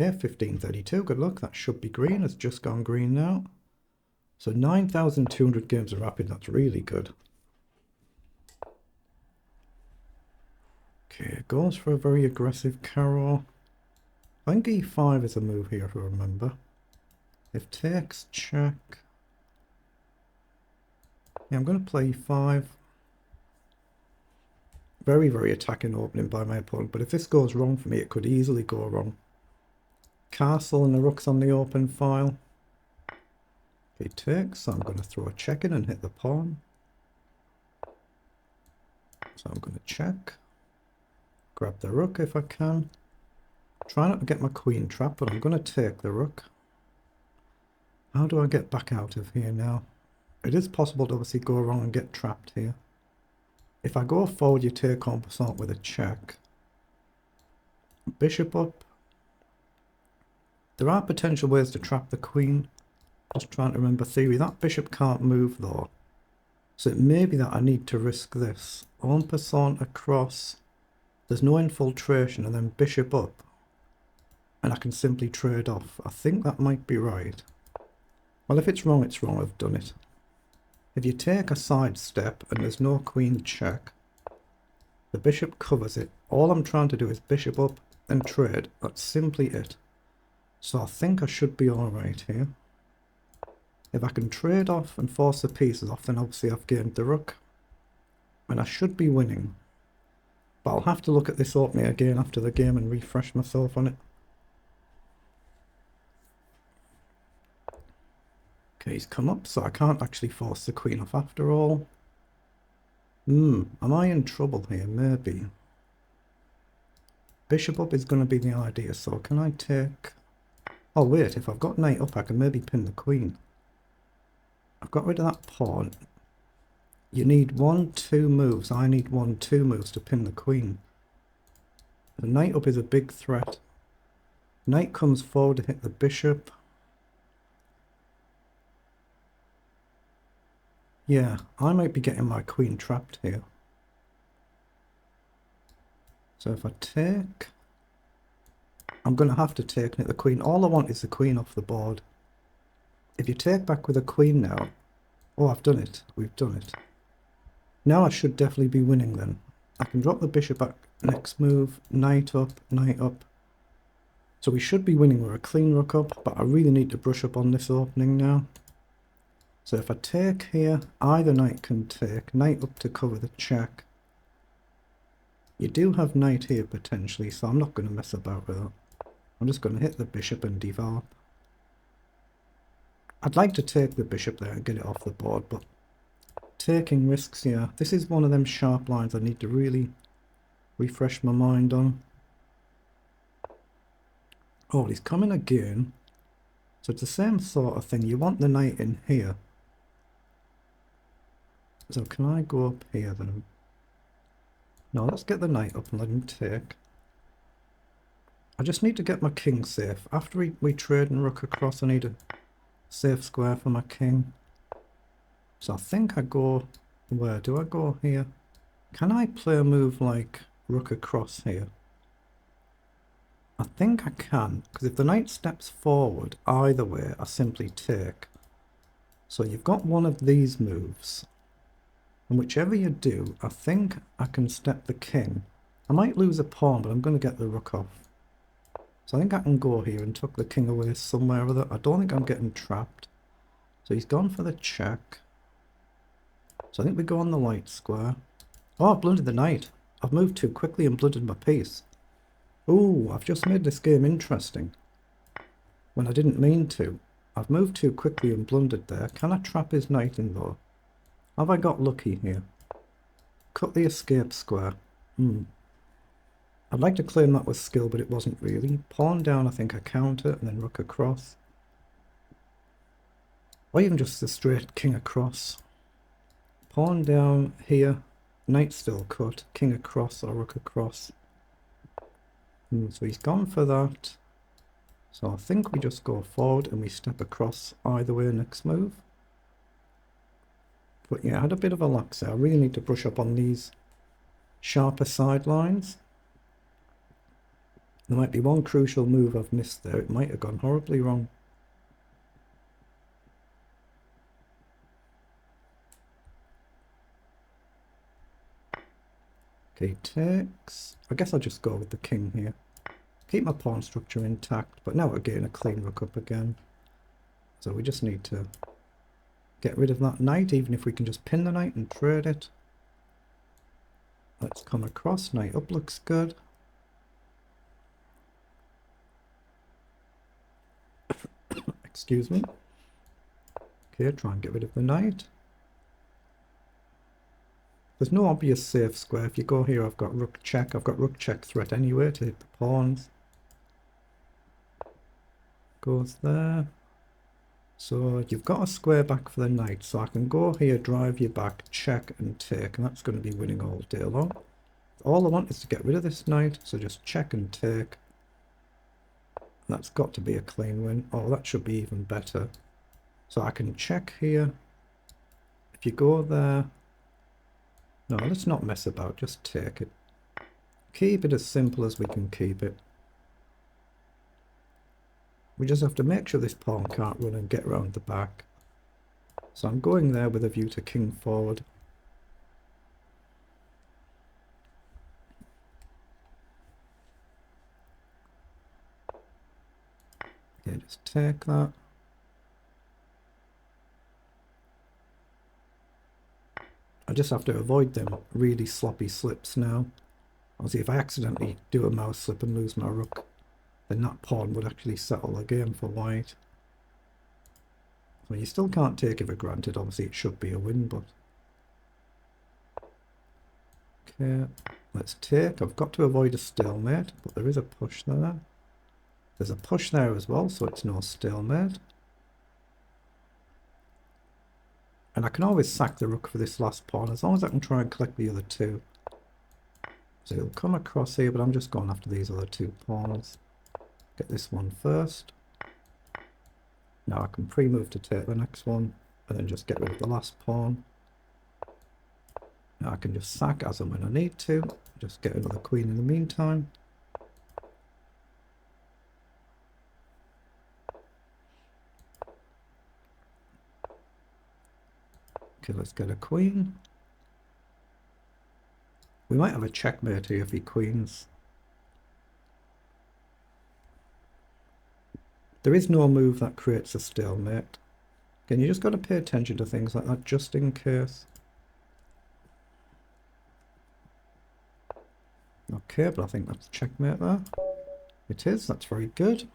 Okay, 1532, good luck. That should be green. It's just gone green now. So 9,200 games of rapid, that's really good. Okay, goes for a very aggressive carrow. I think e5 is a move here, if I remember. If takes, check. Yeah, I'm going to play e5. Very, very attacking opening by my opponent, but if this goes wrong for me, it could easily go wrong. Castle and the rook's on the open file. He takes, so I'm going to throw a check in and hit the pawn. So I'm going to check. Grab the rook if I can. Try not to get my queen trapped, but I'm going to take the rook. How do I get back out of here now? It is possible to obviously go wrong and get trapped here. If I go forward, you take en passant with a check. Bishop up. There are potential ways to trap the queen. Just trying to remember theory. That bishop can't move though. So it may be that I need to risk this. En passant across. There's no infiltration, and then bishop up. And I can simply trade off. I think that might be right. Well, if it's wrong, it's wrong. I've done it. If you take a side step and there's no queen check, the bishop covers it. All I'm trying to do is bishop up and trade. That's simply it. So I think I should be alright here. If I can trade off and force the pieces off, then obviously I've gained the rook. And I should be winning. But I'll have to look at this opening again after the game and refresh myself on it. Okay, he's come up, so I can't actually force the queen off after all. Am I in trouble here? Maybe. Bishop up is going to be the idea, so can I take... Oh wait, if I've got knight up I can maybe pin the queen. I've got rid of that pawn. You need 1-2 moves. I need 1-2 moves to pin the queen. The knight up is a big threat. Knight comes forward to hit the bishop. Yeah, I might be getting my queen trapped here. So if I take... I'm going to have to take the queen. All I want is the queen off the board. If you take back with a queen now... Oh, I've done it. We've done it. Now I should definitely be winning then. I can drop the bishop back. Next move. Knight up, knight up. So we should be winning with a clean rook up, but I really need to brush up on this opening now. So if I take here, either knight can take. Knight up to cover the check. You do have knight here potentially, so I'm not going to mess about with that. I'm just going to hit the bishop and develop. I'd like to take the bishop there and get it off the board, but taking risks here. This is one of them sharp lines I need to really refresh my mind on. Oh, he's coming again. So it's the same sort of thing. You want the knight in here. So can I go up here then? No, let's get the knight up and let him take. I just need to get my king safe. After we trade and rook across, I need a safe square for my king. So I think I go... Where do I go here? Can I play a move like rook across here? I think I can, because if the knight steps forward, either way, I simply take. So you've got one of these moves. And whichever you do, I think I can step the king. I might lose a pawn, but I'm going to get the rook off. So I think I can go here and tuck the king away somewhere or other. I don't think I'm getting trapped. So he's gone for the check. So I think we go on the white square. Oh, I've blundered the knight. I've moved too quickly and blundered my piece. Ooh, I've just made this game interesting. When I didn't mean to. I've moved too quickly and blundered there. Can I trap his knight in though? Have I got lucky here? Cut the escape square. I'd like to claim that was skill, but it wasn't really. Pawn down, I think I counter, and then rook across. Or even just a straight king across. Pawn down here. Knight still cut. King across or rook across. So he's gone for that. So I think we just go forward and we step across either way next move. But yeah, I had a bit of a lapse there. I really need to brush up on these sharper sidelines. There might be one crucial move I've missed there. It might have gone horribly wrong. Okay, takes. I guess I'll just go with the king here. Keep my pawn structure intact, but now again a clean rook up again. So we just need to get rid of that knight, even if we can just pin the knight and trade it. Let's come across. Knight up looks good. Excuse me. Okay, try and get rid of the knight. There's no obvious safe square. If you go here, I've got rook check. I've got rook check threat anyway to hit the pawns. Goes there. So you've got a square back for the knight. So I can go here, drive you back, check and take. And that's going to be winning all day long. All I want is to get rid of this knight. So just check and take. That's got to be a clean win. Oh, that should be even better. So I can check here. If you go there. No, let's not mess about. Just take it. Keep it as simple as we can keep it. We just have to make sure this pawn can't run and get round the back. So I'm going there with a view to king forward. Okay, just take that. I just have to avoid them really sloppy slips now. Obviously, if I accidentally do a mouse slip and lose my rook, then that pawn would actually settle the game for white. So you still can't take it for granted. Obviously, it should be a win, but... Okay, let's take. I've got to avoid a stalemate, but there is a push there. There's a push there as well, so it's no stalemate. And I can always sack the rook for this last pawn, as long as I can try and collect the other two. So he'll come across here, but I'm just going after these other two pawns. Get this one first. Now I can pre-move to take the next one, and then just get rid of the last pawn. Now I can just sack as and when I need to. Just get another queen in the meantime. Okay, let's get a queen. We might have a checkmate here if he queens. There is no move that creates a stalemate. Again, you just got to pay attention to things like that just in case. Okay, but I think that's checkmate there. It is, that's very good.